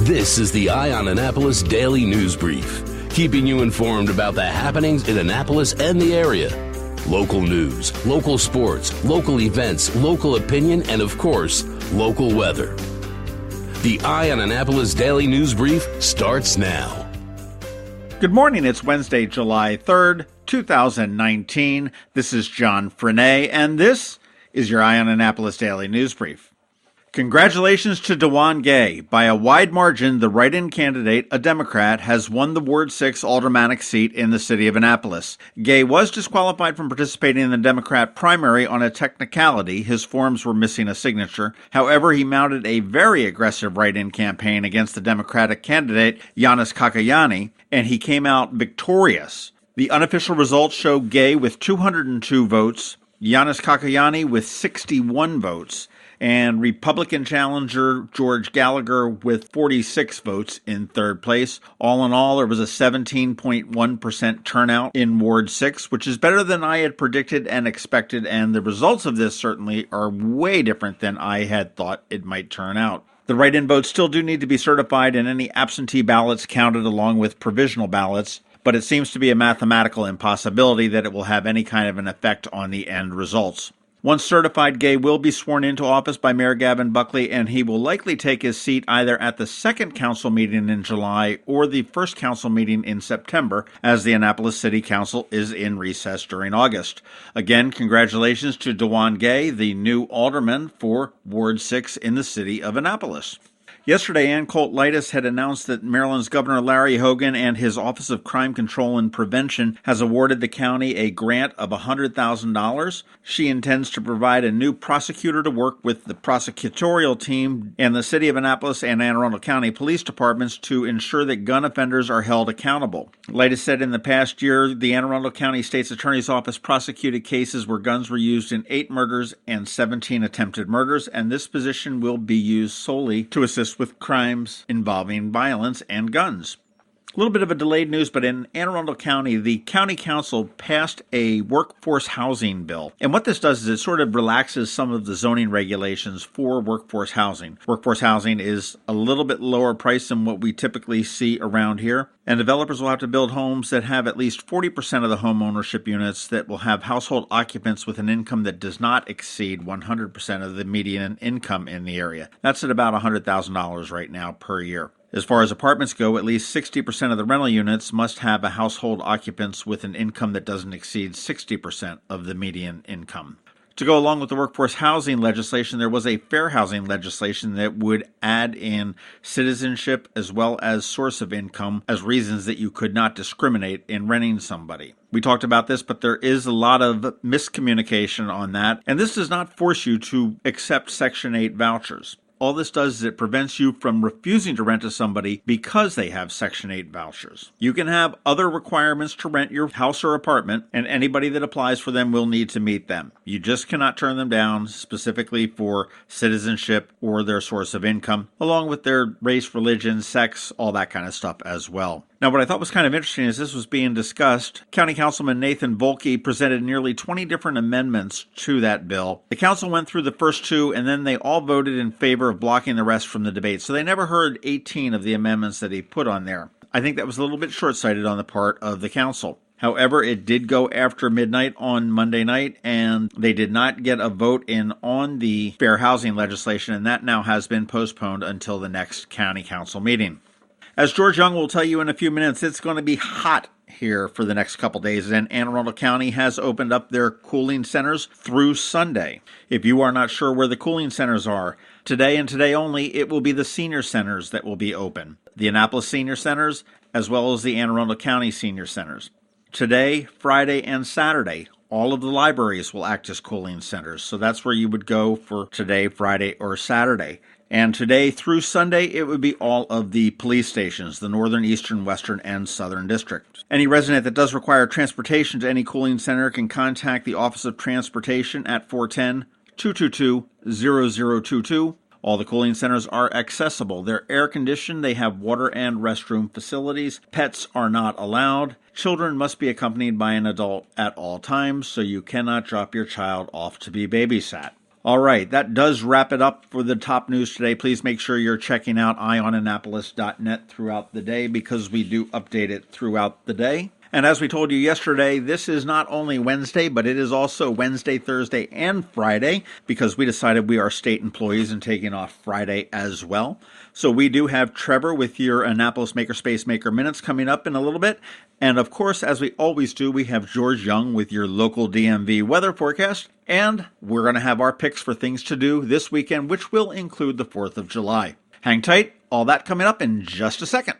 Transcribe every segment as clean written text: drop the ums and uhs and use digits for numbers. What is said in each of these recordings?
This is the Eye on Annapolis Daily News Brief, keeping you informed about the happenings in Annapolis and the area. Local news, local sports, local events, local opinion, and of course, local weather. The Eye on Annapolis Daily News Brief starts now. Good morning. It's Wednesday, July 3rd, 2019. This is John Frenaye, and this is your Eye on Annapolis Daily News Brief. Congratulations to DaJuan Gay. By a wide margin, the write-in candidate, a Democrat, has won the Ward 6 aldermanic seat in the city of Annapolis. Gay was disqualified from participating in the Democrat primary on a technicality. His forms were missing a signature. However, he mounted a very aggressive write-in campaign against the Democratic candidate, Giannis Kakayani, and he came out victorious. The unofficial results show Gay with 202 votes, Giannis Kakayani with 61 votes, and Republican challenger George Gallagher with 46 votes in third place. All in all, there was a 17.1% turnout in Ward 6, which is better than I had predicted and expected, and the results of this certainly are way different than I had thought it might turn out. The write-in votes still do need to be certified and any absentee ballots counted along with provisional ballots, but it seems to be a mathematical impossibility that it will have any kind of an effect on the end results. Once certified, Gay will be sworn into office by Mayor Gavin Buckley, and he will likely take his seat either at the second council meeting in July or the first council meeting in September, as the Annapolis City Council is in recess during August. Again, congratulations to DaJuan Gay, the new alderman for Ward 6 in the city of Annapolis. Yesterday, Ann Colt-Litis had announced that Maryland's Governor Larry Hogan and his Office of Crime Control and Prevention has awarded the county a grant of $100,000. She intends to provide a new prosecutor to work with the prosecutorial team and the City of Annapolis and Anne Arundel County Police Departments to ensure that gun offenders are held accountable. Litis said in the past year, the Anne Arundel County States Attorney's Office prosecuted cases where guns were used in 8 murders and 17 attempted murders, and this position will be used solely to assist with crimes involving violence and guns. A little bit of a delayed news, but in Anne Arundel County, the county council passed a workforce housing bill. And what this does is it sort of relaxes some of the zoning regulations for workforce housing. Workforce housing is a little bit lower price than what we typically see around here. And developers will have to build homes that have at least 40% of the home ownership units that will have household occupants with an income that does not exceed 100% of the median income in the area. That's at about $100,000 right now per year. As far as apartments go, at least 60% of the rental units must have a household occupants with an income that doesn't exceed 60% of the median income. To go along with the workforce housing legislation, there was a fair housing legislation that would add in citizenship as well as source of income as reasons that you could not discriminate in renting somebody. We talked about this, but there is a lot of miscommunication on that, and this does not force you to accept Section 8 vouchers. All this does is it prevents you from refusing to rent to somebody because they have Section 8 vouchers. You can have other requirements to rent your house or apartment, and anybody that applies for them will need to meet them. You just cannot turn them down specifically for citizenship or their source of income, along with their race, religion, sex, all that kind of stuff as well. Now, what I thought was kind of interesting as this was being discussed, County Councilman Nathan Volke presented nearly 20 different amendments to that bill. The council went through the first 2, and then they all voted in favor of blocking the rest from the debate. So they never heard 18 of the amendments that he put on there. I think that was a little bit short-sighted on the part of the council. However, it did go after midnight on Monday night, and they did not get a vote in on the fair housing legislation, and that now has been postponed until the next county council meeting. As George Young will tell you in a few minutes, it's going to be hot here for the next couple days, and Anne Arundel County has opened up their cooling centers through Sunday. If you are not sure where the cooling centers are, today and today only, it will be the senior centers that will be open. The Annapolis Senior Centers, as well as the Anne Arundel County Senior Centers. Today, Friday, and Saturday, all of the libraries will act as cooling centers, so that's where you would go for today, Friday, or Saturday. And today through Sunday, it would be all of the police stations, the Northern, Eastern, Western, and Southern District. Any resident that does require transportation to any cooling center can contact the Office of Transportation at 410-222-0022. All the cooling centers are accessible. They're air-conditioned. They have water and restroom facilities. Pets are not allowed. Children must be accompanied by an adult at all times, so you cannot drop your child off to be babysat. All right, that does wrap it up for the top news today. Please make sure you're checking out eyeonannapolis.net throughout the day because we do update it throughout the day. And as we told you yesterday, this is not only Wednesday, but it is also Wednesday, Thursday, and Friday because we decided we are state employees and taking off Friday as well. So we do have Trevor with your Annapolis Makerspace Maker Minutes coming up in a little bit. And of course, as we always do, we have George Young with your local DMV weather forecast. And we're going to have our picks for things to do this weekend, which will include the 4th of July. Hang tight. All that coming up in just a second.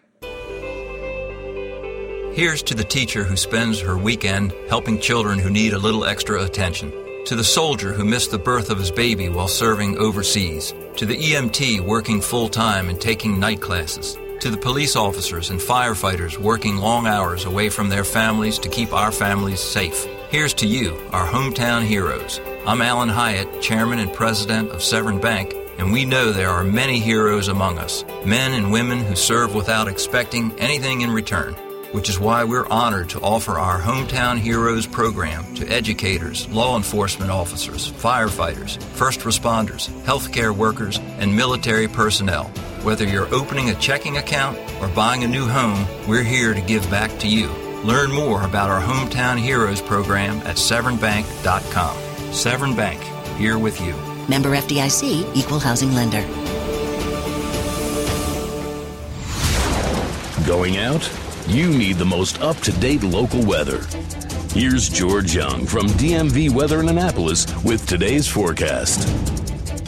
Here's to the teacher who spends her weekend helping children who need a little extra attention. To the soldier who missed the birth of his baby while serving overseas. To the EMT working full-time and taking night classes. To the police officers and firefighters working long hours away from their families to keep our families safe. Here's to you, our hometown heroes. I'm Alan Hyatt, Chairman and President of Severn Bank, and we know there are many heroes among us, men and women who serve without expecting anything in return, which is why we're honored to offer our Hometown Heroes program to educators, law enforcement officers, firefighters, first responders, healthcare workers, and military personnel. Whether you're opening a checking account or buying a new home, we're here to give back to you. Learn more about our Hometown Heroes program at severnbank.com. Severn Bank, here with you. Member FDIC, Equal Housing Lender. Going out? You need the most up-to-date local weather. Here's George Young from DMV Weather in Annapolis with today's forecast.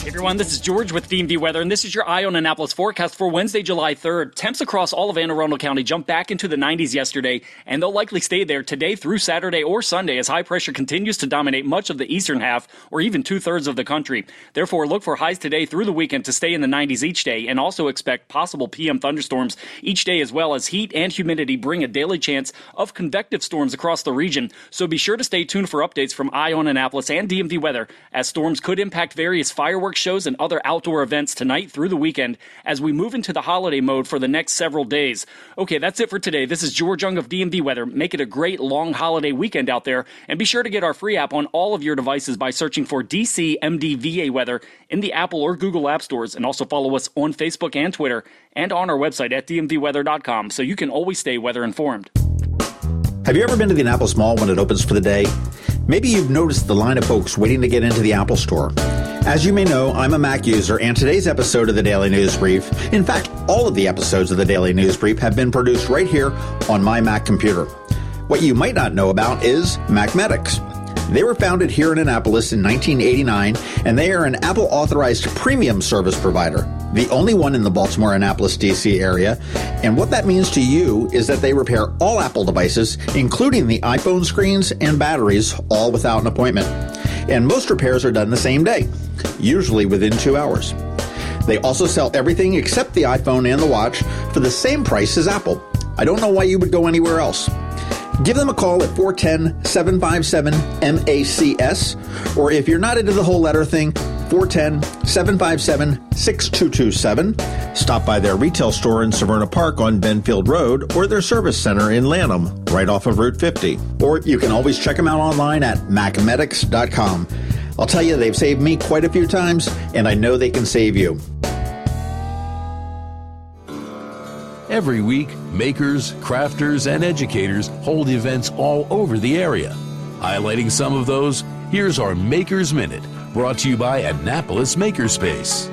Hey everyone, this is George with DMV Weather, and this is your Eye on Annapolis forecast for Wednesday, July 3rd. Temps across all of Arundel County jumped back into the 90s yesterday, and they'll likely stay there today through Saturday or Sunday as high pressure continues to dominate much of the eastern half or even two-thirds of the country. Therefore, look for highs today through the weekend to stay in the 90s each day, and also expect possible PM thunderstorms each day, as well as heat and humidity bring a daily chance of convective storms across the region. So be sure to stay tuned for updates from Eye on Annapolis and DMV Weather, as storms could impact various fireworks shows and other outdoor events tonight through the weekend as we move into the holiday mode for the next several days. Okay, that's it for today. This is George Young of DMV Weather. Make it a great long holiday weekend out there, and be sure to get our free app on all of your devices by searching for DCMDVA Weather in the Apple or Google App Stores, and also follow us on Facebook and Twitter and on our website at dmvweather.com so you can always stay weather informed. Have you ever been to the Annapolis Mall when it opens for the day? Maybe you've noticed the line of folks waiting to get into the Apple Store. As you may know, I'm a Mac user, and today's episode of the Daily News Brief, in fact, all of the episodes of the Daily News Brief have been produced right here on my Mac computer. What you might not know about is Macmedics. They were founded here in Annapolis in 1989, and they are an Apple-authorized premium service provider, the only one in the Baltimore, Annapolis, D.C. area. And what that means to you is that they repair all Apple devices, including the iPhone screens and batteries, all without an appointment. And most repairs are done the same day, usually within 2 hours. They also sell everything except the iPhone and the watch for the same price as Apple. I don't know why you would go anywhere else. Give them a call at 410-757-MACS, or if you're not into the whole letter thing, 410-757-6227. Stop by their retail store in Severna Park on Benfield Road, or their service center in Lanham, right off of Route 50. Or you can always check them out online at macmedics.com. I'll tell you, they've saved me quite a few times, and I know they can save you. Every week, makers, crafters, and educators hold events all over the area. Highlighting some of those, here's our Maker's Minute, brought to you by Annapolis Makerspace.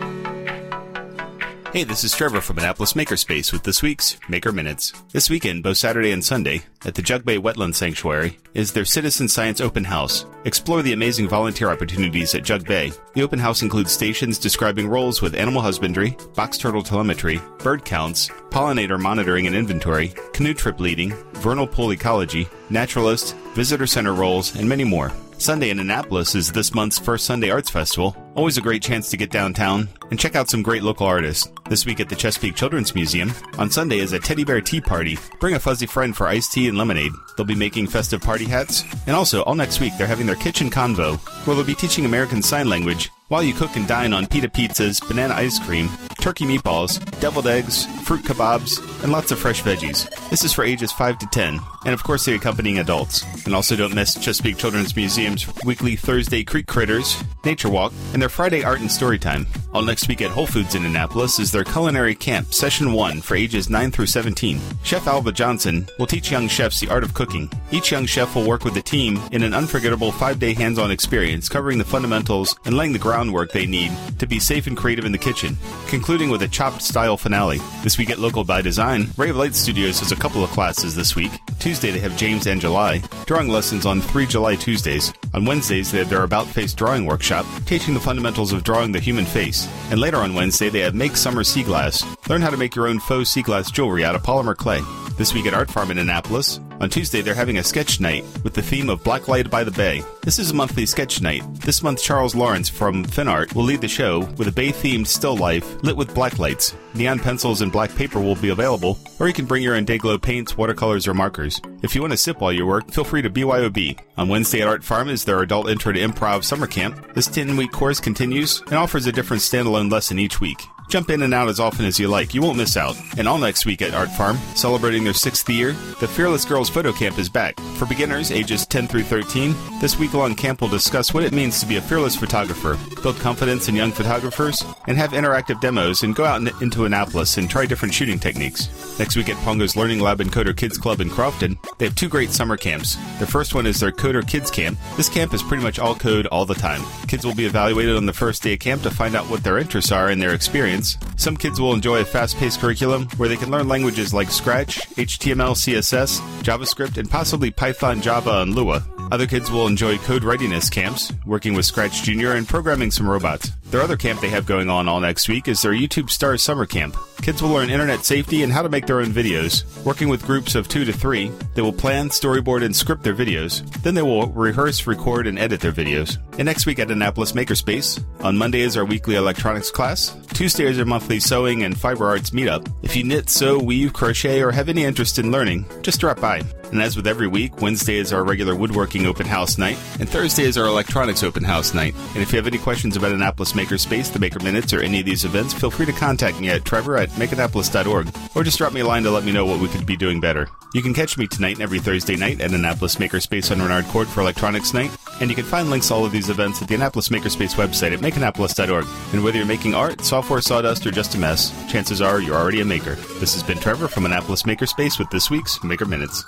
Hey, this is Trevor from Annapolis Makerspace with this week's Maker Minutes. This weekend, both Saturday and Sunday, at the Jug Bay Wetland Sanctuary, is their Citizen Science Open House. Explore the amazing volunteer opportunities at Jug Bay. The open house includes stations describing roles with animal husbandry, box turtle telemetry, bird counts, pollinator monitoring and inventory, canoe trip leading, vernal pool ecology, naturalist, visitor center roles, and many more. Sunday in Annapolis is this month's first Sunday Arts Festival. Always a great chance to get downtown and check out some great local artists. This week at the Chesapeake Children's Museum, on Sunday is a teddy bear tea party. Bring a fuzzy friend for iced tea and lemonade. They'll be making festive party hats. And also, all next week, they're having their kitchen convo, where they'll be teaching American Sign Language while you cook and dine on pita pizzas, banana ice cream, turkey meatballs, deviled eggs, fruit kebabs, and lots of fresh veggies. This is for ages 5 to 10, and of course the accompanying adults. And also don't miss Chesapeake Children's Museum's weekly Thursday Creek Critters, Nature Walk, and their Friday Art and Story Time. All next week at Whole Foods in Annapolis is their Culinary Camp Session 1 for ages 9 through 17. Chef Alva Johnson will teach young chefs the art of cooking. Each young chef will work with the team in an unforgettable 5-day hands-on experience covering the fundamentals and laying the groundwork they need to be safe and creative in the kitchen, concluding with a chopped-style finale. This week at Local by Design, Ray of Light Studios has a couple of classes this week. Tuesday they have James and July, drawing lessons on 3 July Tuesdays. On Wednesdays they have their About Face drawing workshop, teaching the fundamentals of drawing the human face. And later on Wednesday they have Make Summer Sea Glass. Learn how to make your own faux sea glass jewelry out of polymer clay. This week at Art Farm in Annapolis, on Tuesday they're having a sketch night with the theme of Blacklight by the Bay. This is a monthly sketch night. This month Charles Lawrence from FinArt will lead the show with a bay-themed still life lit with black lights. Neon pencils and black paper will be available, or you can bring your own Dayglow paints, watercolors, or markers. If you want to sip while you work, feel free to BYOB. On Wednesday at Art Farm is their Adult Intro to Improv Summer Camp. This 10-week course continues and offers a different standalone lesson each week. Jump in and out as often as you like. You won't miss out. And all next week at Art Farm, celebrating their 6th year, the Fearless Girls Photo Camp is back. For beginners ages 10 through 13, this week-long camp will discuss what it means to be a fearless photographer, build confidence in young photographers, and have interactive demos and go out into Annapolis and try different shooting techniques. Next week at Pongo's Learning Lab and Coder Kids Club in Crofton, they have 2 great summer camps. Their first one is their Coder Kids Camp. This camp is pretty much all code all the time. Kids will be evaluated on the first day of camp to find out what their interests are and their experience. Some kids will enjoy a fast-paced curriculum where they can learn languages like Scratch, HTML, CSS, JavaScript, and possibly Python, Java, and Lua. Other kids will enjoy code readiness camps, working with Scratch Junior and programming some robots. Their other camp they have going on all next week is their YouTube Stars Summer Camp. Kids will learn internet safety and how to make their own videos. Working with groups of 2 to 3, they will plan, storyboard, and script their videos. Then they will rehearse, record, and edit their videos. And next week at Annapolis Makerspace, on Monday is our weekly electronics class. Tuesday is our monthly sewing and fiber arts meetup. If you knit, sew, weave, crochet, or have any interest in learning, just drop by. And as with every week, Wednesday is our regular woodworking open house night, and Thursday is our electronics open house night. And if you have any questions about Annapolis Makerspace, the Maker Minutes, or any of these events, feel free to contact me at trevor@makeannapolis.org, or just drop me a line to let me know what we could be doing better. You can catch me tonight and every Thursday night at Annapolis Makerspace on Renard Court for Electronics Night, and you can find links to all of these events at the Annapolis Makerspace website at makeannapolis.org. And whether you're making art, software, sawdust, or just a mess, chances are you're already a maker. This has been Trevor from Annapolis Makerspace with this week's Maker Minutes.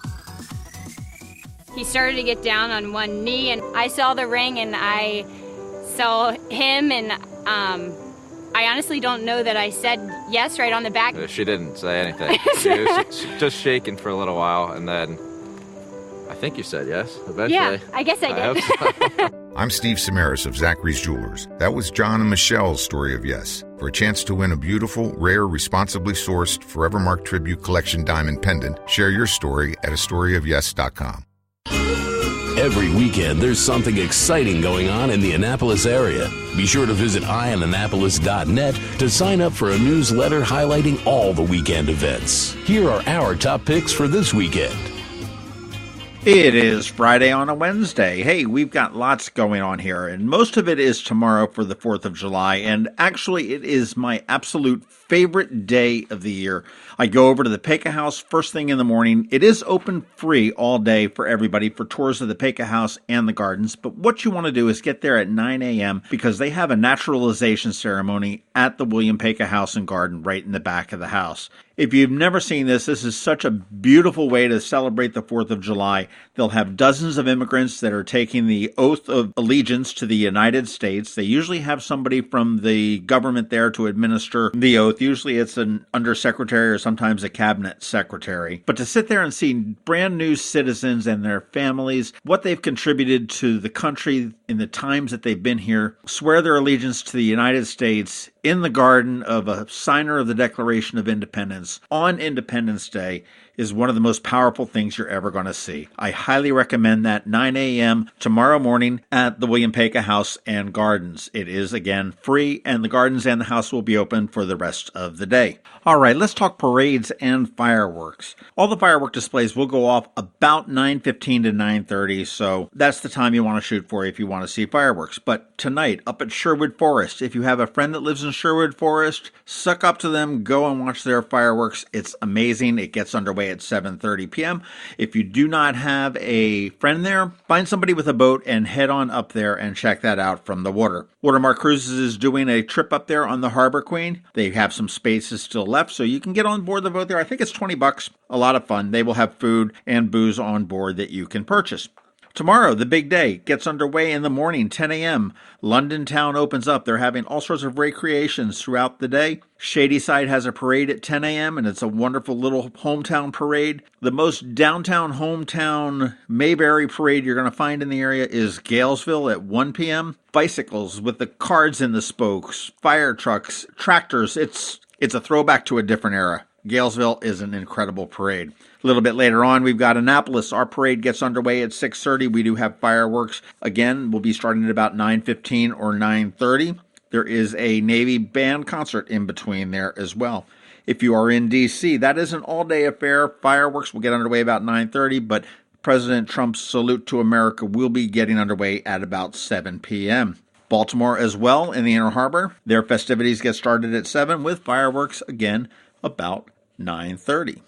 He started to get down on one knee, and I saw the ring, and I saw him, and I honestly don't know that I said yes right on the back. She didn't say anything. She was just shaking for a little while, and then I think you said yes eventually. Yeah, I guess I did. hope so. I'm Steve Samaras of Zachary's Jewelers. That was John and Michelle's story of yes. For a chance to win a beautiful, rare, responsibly sourced Forevermark Tribute Collection diamond pendant, share your story at astoryofyes.com. Every weekend, there's something exciting going on in the Annapolis area. Be sure to visit eyeonannapolis.net to sign up for a newsletter highlighting all the weekend events. Here are our top picks for this weekend. It is Friday on a Wednesday. Hey, we've got lots going on here, and most of it is tomorrow for the 4th of July, and actually it is my absolute favorite day of the year. I go over to the Paca House first thing in the morning. It is open free all day for everybody for tours of the Paca House and the gardens, but what you want to do is get there at 9 a.m. because they have a naturalization ceremony at the William Paca House and Garden right in the back of the house. If you've never seen this, this is such a beautiful way to celebrate the 4th of July. They'll have dozens of immigrants that are taking the oath of allegiance to the United States. They usually have somebody from the government there to administer the oath. Usually it's an undersecretary or sometimes a cabinet secretary. But to sit there and see brand new citizens and their families, what they've contributed to the country in the times that they've been here, swear their allegiance to the United States in the garden of a signer of the Declaration of Independence on Independence Day is one of the most powerful things you're ever going to see. I highly recommend that 9 a.m. tomorrow morning at the William Paca House and Gardens. It is, again, free, and the gardens and the house will be open for the rest of the day. All right, let's talk parades and fireworks. All the firework displays will go off about 9:15 to 9:30, so that's the time you want to shoot for if you want to see fireworks. But tonight, up at Sherwood Forest, if you have a friend that lives in Sherwood Forest, suck up to them, go and watch their fireworks. It's amazing. It gets underway at 7:30 p.m. If you do not have a friend there, find somebody with a boat and head on up there and check that out from the water. Watermark Cruises is doing a trip up there on the Harbor Queen. They have some spaces still left, so you can get on board the boat there. I think it's $20. A lot of fun. They will have food and booze on board that you can purchase. Tomorrow, the big day, gets underway in the morning, 10 a.m. London Town opens up. They're having all sorts of recreations throughout the day. Shadyside has a parade at 10 a.m., and it's a wonderful little hometown parade. The most downtown hometown Mayberry parade you're going to find in the area is Galesville at 1 p.m. Bicycles with the cards in the spokes, fire trucks, tractors. It's a throwback to a different era. Galesville is an incredible parade. A little bit later on, we've got Annapolis. Our parade gets underway at 6:30. We do have fireworks. Again, we'll be starting at about 9:15 or 9:30. There is a Navy band concert in between there as well. If you are in D.C., that is an all-day affair. Fireworks will get underway about 9:30, but President Trump's Salute to America will be getting underway at about 7 p.m. Baltimore as well in the Inner Harbor. Their festivities get started at 7 with fireworks again about 9:30.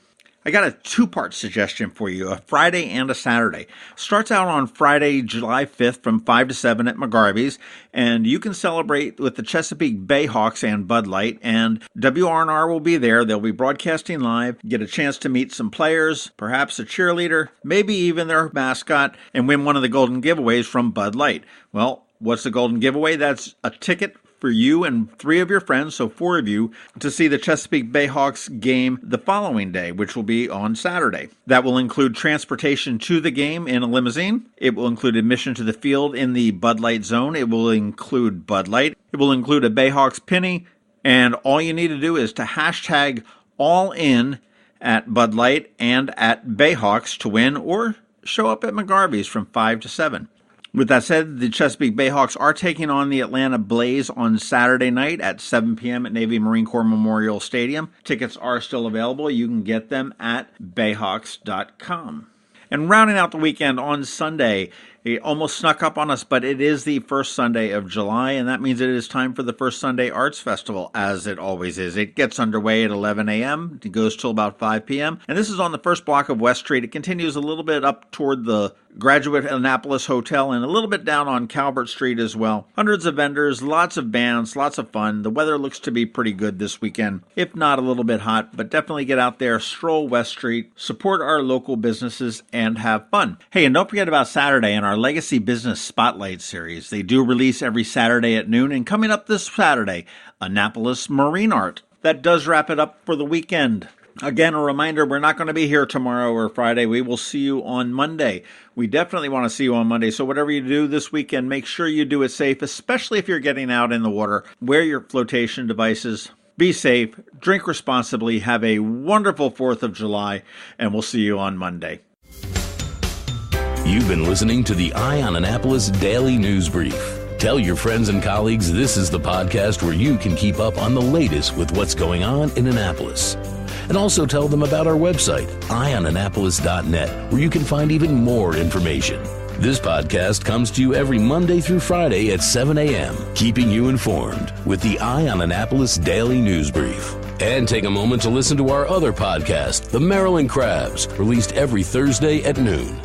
I got a two-part suggestion for you, a Friday and a Saturday. Starts out on Friday, July 5th from 5 to 7 at McGarvey's, and you can celebrate with the Chesapeake Bayhawks and Bud Light, and WRNR will be there. They'll be broadcasting live, get a chance to meet some players, perhaps a cheerleader, maybe even their mascot, and win one of the golden giveaways from Bud Light. Well, what's the golden giveaway? That's a ticket for you and 3 of your friends, so 4 of you, to see the Chesapeake Bayhawks game the following day, which will be on Saturday. That will include transportation to the game in a limousine. It will include admission to the field in the Bud Light zone. It will include Bud Light. It will include a Bayhawks penny, and all you need to do is to hashtag all in at Bud Light and at Bayhawks to win, or show up at McGarvey's from 5 to 7. With that said, the Chesapeake Bayhawks are taking on the Atlanta Blaze on Saturday night at 7 p.m. at Navy Marine Corps Memorial Stadium. Tickets are still available. You can get them at bayhawks.com. And rounding out the weekend on Sunday, it almost snuck up on us, but it is the first Sunday of July, and that means it is time for the First Sunday Arts Festival, as it always is. It gets underway at 11 a.m. It goes till about 5 p.m., and this is on the first block of West Street. It continues a little bit up toward the Graduate Annapolis Hotel and a little bit down on Calvert Street as well. Hundreds of vendors, lots of bands, lots of fun. The weather looks to be pretty good this weekend, if not a little bit hot, but definitely get out there, stroll West Street, support our local businesses, and have fun. Hey, and don't forget about Saturday and our Legacy Business Spotlight series. They do release every Saturday at noon, and coming up this Saturday, Annapolis Marine Art. That does wrap it up for the weekend. Again, a reminder, we're not going to be here tomorrow or Friday. We will see you on Monday. We definitely want to see you on Monday, so whatever you do this weekend, make sure you do it safe, especially if you're getting out in the water. Wear your flotation devices. Be safe. Drink responsibly. Have a wonderful 4th of July, and we'll see you on Monday. You've been listening to the Eye on Annapolis Daily News Brief. Tell your friends and colleagues this is the podcast where you can keep up on the latest with what's going on in Annapolis. And also tell them about our website, eyeonannapolis.net, where you can find even more information. This podcast comes to you every Monday through Friday at 7 a.m., keeping you informed with the Eye on Annapolis Daily News Brief. And take a moment to listen to our other podcast, The Maryland Crabs, released every Thursday at noon.